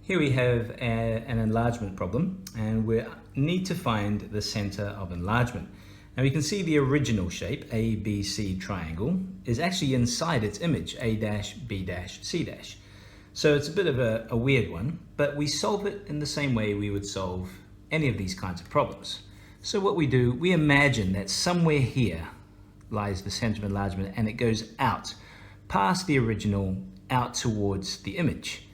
Here we have an enlargement problem, and we need to find the center of enlargement. Now we can see the original shape, ABC triangle, is actually inside its image, A dash, B dash, C dash. So it's a bit of a weird one, but we solve it in the same way we would solve any of these kinds of problems. So what we do, we imagine that somewhere here lies the center of enlargement, and it goes out, past the original, out towards the image.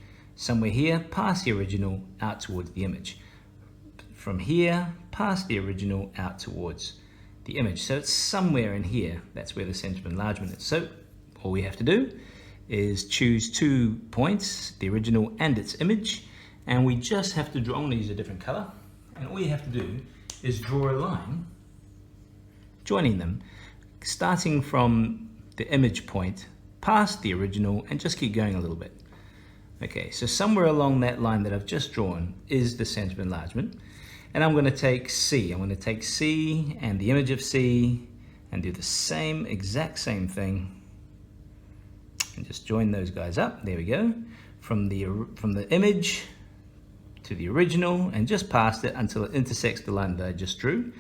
Somewhere here, past the original, out towards the image. From here, past the original, out towards the image. So it's somewhere in here, that's where the center of enlargement is. So all we have to do is choose 2 points, the original and its image, and we just have to draw, I'm going to use a different color, and all you have to do is draw a line joining them, starting from the image point, past the original, and just keep going a little bit. Okay, so somewhere along that line that I've just drawn is the center of enlargement. And I'm going to take C. I'm going to take C and the image of C and do the exact same thing. And just join those guys up. There we go. From the image to the original and just past it until it intersects the line that I just drew.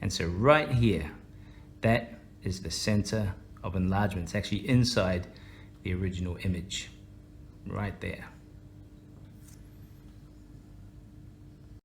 And so right here, that is the center of enlargement. It's actually inside the original image. Right there.